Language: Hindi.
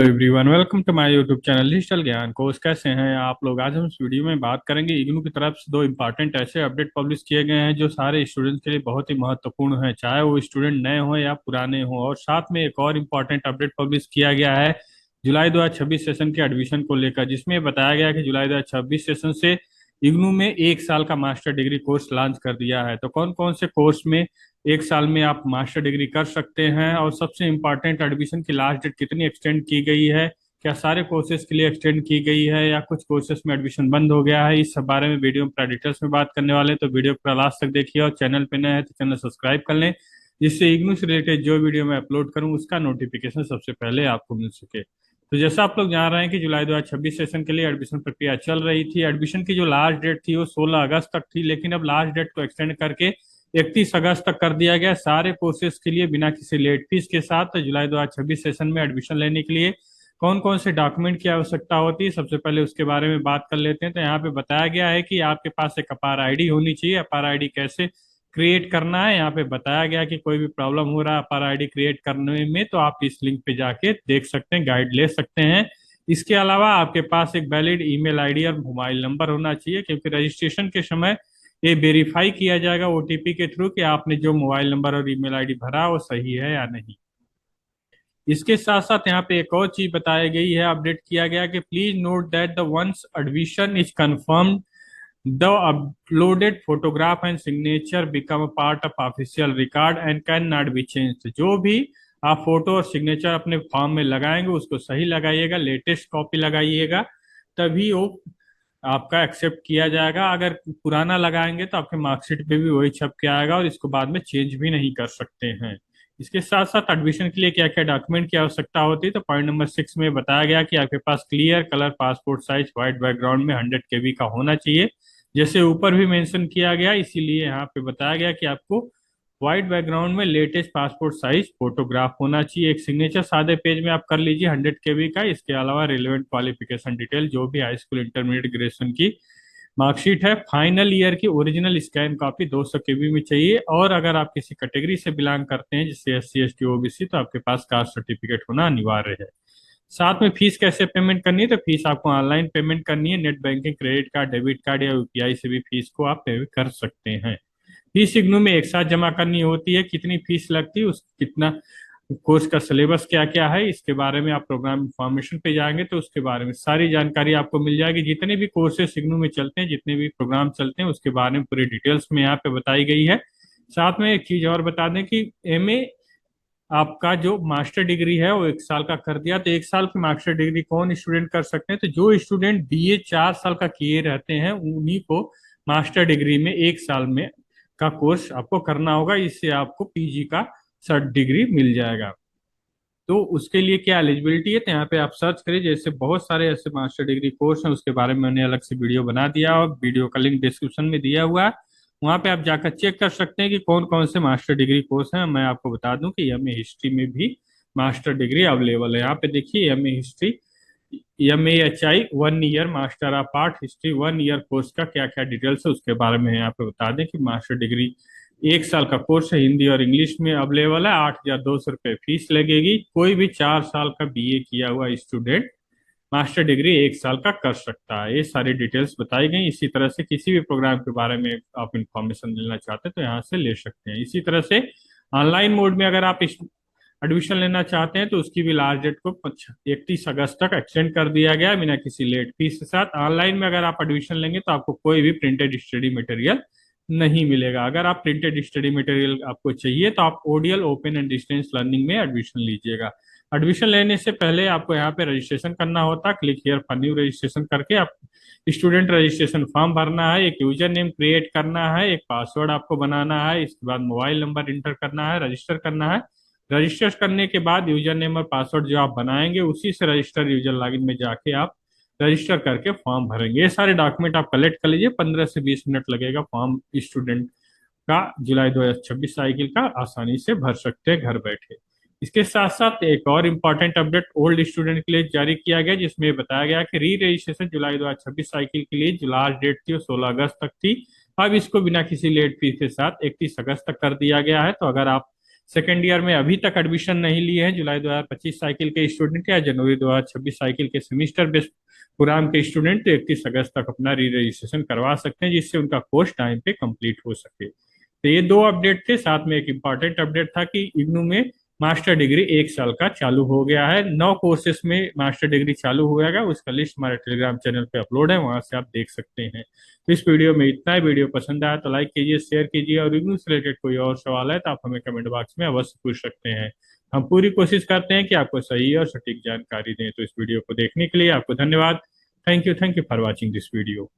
Everyone, welcome to my YouTube channel digital Gyan course. कैसे हैं आप लोग? आज हम इस वीडियो में बात करेंगे इग्नू की तरफ से दो इंपॉर्टेंट ऐसे अपडेट पब्लिश किए गए हैं जो सारे स्टूडेंट्स के लिए बहुत ही महत्वपूर्ण है, चाहे वो स्टूडेंट नए हों या पुराने हों। और साथ में एक और इम्पॉर्टेंट अपडेट पब्लिश किया गया है जुलाई 2026 सेशन के एडमिशन को लेकर, जिसमें बताया गया है कि जुलाई 2026 सेशन से इग्नू में एक साल का मास्टर डिग्री कोर्स लॉन्च कर दिया है। तो कौन कौन से कोर्स में एक साल में आप मास्टर डिग्री कर सकते हैं, और सबसे इम्पॉर्टेंट एडमिशन की लास्ट डेट कितनी एक्सटेंड की गई है, क्या सारे कोर्सेज के लिए एक्सटेंड की गई है या कुछ कोर्सेज में एडमिशन बंद हो गया है, इस सब बारे में वीडियो में पूरा डिटेल्स में बात करने वाले हैं। तो वीडियो पूरा लास्ट तक देखिए और चैनल पे नए हैं तो चैनल सब्सक्राइब कर लें, जिससे इग्नू से रिलेटेड जो वीडियो मैं अपलोड करूं उसका नोटिफिकेशन सबसे पहले आपको मिल सके। तो जैसा आप लोग जान रहे हैं कि जुलाई 2026 सेशन के लिए एडमिशन प्रक्रिया चल रही थी। एडमिशन की जो लास्ट डेट थी वो 16 अगस्त तक थी, लेकिन अब लास्ट डेट को एक्सटेंड करके 31 अगस्त तक कर दिया गया सारे कोर्सेज के लिए बिना किसी लेट फीस के साथ। तो जुलाई 2026 सेशन में एडमिशन लेने के लिए कौन कौन से डॉक्यूमेंट की आवश्यकता होती है, सबसे पहले उसके बारे में बात कर लेते हैं। तो यहाँ पे बताया गया है कि आपके पास एक अपार आईडी होनी चाहिए। अपार आईडी कैसे क्रिएट करना है, यहाँ पे बताया गया कि कोई भी प्रॉब्लम हो रहा है अपार आईडी क्रिएट करने में तो आप इस लिंक पे जाके देख सकते हैं, गाइड ले सकते हैं। इसके अलावा आपके पास एक वैलिड ईमेल आईडी और मोबाइल नंबर होना चाहिए, क्योंकि रजिस्ट्रेशन के समय ये वेरीफाई किया जाएगा ओटीपी के थ्रू कि आपने जो मोबाइल नंबर और ईमेल आईडी भरा वो सही है या नहीं। इसके साथ साथ यहाँ पे एक और चीज बताई गई है, अपडेट किया गया कि please note that the ones admission is confirmed the uploaded photograph and signature become a part of official record and can not be changed. जो भी आप फोटो और सिग्नेचर अपने फॉर्म में लगाएंगे उसको सही लगाइएगा, लेटेस्ट कॉपी लगाइएगा, तभी वो आपका एक्सेप्ट किया जाएगा। अगर पुराना लगाएंगे तो आपके मार्कशीट पे भी वही छप के आएगा और इसको बाद में चेंज भी नहीं कर सकते हैं। इसके साथ साथ एडमिशन के लिए क्या क्या डॉक्यूमेंट की आवश्यकता होती है, तो पॉइंट नंबर 6 में बताया गया कि आपके पास clear colour passport size white background में 100 KB का होना चाहिए। जैसे ऊपर भी मेंशन किया गया, इसीलिए यहाँ पे बताया गया कि आपको व्हाइट बैकग्राउंड में लेटेस्ट पासपोर्ट साइज फोटोग्राफ होना चाहिए। एक सिग्नेचर सादे पेज में आप कर लीजिए 100 KB का। इसके अलावा रिलेवेंट क्वालिफिकेशन डिटेल जो भी हाई स्कूल इंटरमीडिएट ग्रेजुएशन की मार्कशीट है, फाइनल ईयर की ओरिजिनल स्कैन कॉपी 200 KB में चाहिए। और अगर आप किसी कैटेगरी से बिलोंग करते हैं जैसे SC ST OBC तो आपके पास कास्ट सर्टिफिकेट होना अनिवार्य है। साथ में फीस कैसे पेमेंट करनी है, तो फीस आपको ऑनलाइन पेमेंट करनी है, net banking, credit card, debit card या यूपीआई से भी फीस को आप पे कर सकते हैं। फीस इग्नू में एक साथ जमा करनी होती है। कितनी फीस लगती है, उस कितना कोर्स का सिलेबस क्या क्या है, इसके बारे में आप प्रोग्राम इंफॉर्मेशन पे जाएंगे तो उसके बारे में सारी जानकारी आपको मिल जाएगी। जितने भी कोर्सेज इग्नू में चलते हैं, जितने भी प्रोग्राम चलते हैं, उसके बारे में पूरी डिटेल्स में यहाँ पे बताई गई है। साथ में एक चीज और बता दें कि एमए आपका जो मास्टर डिग्री है वो एक साल का कर दिया। तो एक साल की मास्टर डिग्री कौन स्टूडेंट कर सकते हैं, तो जो स्टूडेंट बीए 4 साल का किए रहते हैं उन्हीं को मास्टर डिग्री में एक साल में का कोर्स आपको करना होगा। इससे आपको पीजी का सर्ट डिग्री मिल जाएगा। तो उसके लिए क्या एलिजिबिलिटी है, तो यहाँ पे आप सर्च करिए। जैसे बहुत सारे ऐसे मास्टर डिग्री कोर्स हैं, उसके बारे में मैंने अलग से वीडियो बना दिया और वीडियो का लिंक डिस्क्रिप्शन में दिया हुआ है, वहाँ पे आप जाकर चेक कर सकते हैं कि कौन कौन से मास्टर डिग्री कोर्स हैं। मैं आपको बता दूं कि एमए हिस्ट्री में भी मास्टर डिग्री अवेलेबल है। यहाँ पे देखिए MA history, MAHI 1 year master of art history 1 year course का क्या क्या डिटेल्स है उसके बारे में यहाँ पे बता दें कि मास्टर डिग्री एक साल का कोर्स है, हिंदी और इंग्लिश में अवेलेबल है। 8,200 रुपये फीस लगेगी। कोई भी 4 साल का बीए किया हुआ स्टूडेंट मास्टर डिग्री एक साल का कर सकता है। ये सारी डिटेल्स बताई गई। इसी तरह से किसी भी प्रोग्राम के बारे में आप इंफॉर्मेशन लेना चाहते हैं तो यहाँ से ले सकते हैं। इसी तरह से ऑनलाइन मोड में अगर आप एडमिशन लेना चाहते हैं तो उसकी भी लास्ट डेट को 31 अगस्त तक एक्सटेंड कर दिया गया बिना किसी लेट फीस के साथ। ऑनलाइन में अगर आप एडमिशन लेंगे तो आपको कोई भी प्रिंटेड स्टडी मटेरियल नहीं मिलेगा। अगर आप प्रिंटेड स्टडी मटेरियल आपको चाहिए तो आप ODL open and distance learning में एडमिशन लीजिएगा। एडमिशन लेने से पहले आपको यहाँ पे रजिस्ट्रेशन करना होता है। Click here for new registration करके आप स्टूडेंट रजिस्ट्रेशन फॉर्म भरना है, एक यूजर नेम क्रिएट करना है, एक पासवर्ड आपको बनाना है, इसके बाद मोबाइल नंबर इंटर करना है, रजिस्टर करना है। रजिस्टर करने के बाद यूजर नेम और पासवर्ड जो आप बनाएंगे उसी से रजिस्टर यूजर लॉगिन में जाके आप रजिस्टर करके फॉर्म भरेंगे। ये सारे डॉक्यूमेंट आप कलेक्ट कर लीजिए, 15 से 20 मिनट लगेगा। फॉर्म स्टूडेंट का जुलाई 2026 साइकिल का आसानी से भर सकते हैं घर बैठे। इसके साथ साथ एक और इम्पॉर्टेंट अपडेट ओल्ड स्टूडेंट के लिए जारी किया गया, जिसमें बताया गया कि री रजिस्ट्रेशन जुलाई 2026 साइकिल के लिए जो लास्ट डेट थी वो 16 अगस्त तक थी। अब इसको बिना किसी लेट फीस के साथ 31 अगस्त तक कर दिया गया है। तो अगर आप सेकेंड ईयर में अभी तक एडमिशन नहीं लिए हैं जुलाई 2025 साइकिल के स्टूडेंट या जनवरी 2026 साइकिल के सेमिस्टर बेस्ड प्रोग्राम के स्टूडेंट तो 31 अगस्त तक अपना री रजिस्ट्रेशन करवा सकते हैं, जिससे उनका कोर्स टाइम पे कंप्लीट हो सके। तो ये दो अपडेट थे। साथ में एक इम्पॉर्टेंट अपडेट था कि इग्नू में मास्टर डिग्री 1 साल का चालू हो गया है। 9 कोर्सेज में मास्टर डिग्री चालू होगा, उसका लिस्ट हमारे टेलीग्राम चैनल पे अपलोड है, वहां से आप देख सकते हैं। तो इस वीडियो में इतना ही। वीडियो पसंद आया तो लाइक कीजिए, शेयर कीजिए, और इग्नू से रिलेटेड कोई और सवाल है तो आप हमें कमेंट बॉक्स में अवश्य पूछ सकते हैं। हम पूरी कोशिश करते हैं कि आपको सही और सटीक जानकारी दें। तो इस वीडियो को देखने के लिए आपको धन्यवाद। Thank you for watching this video.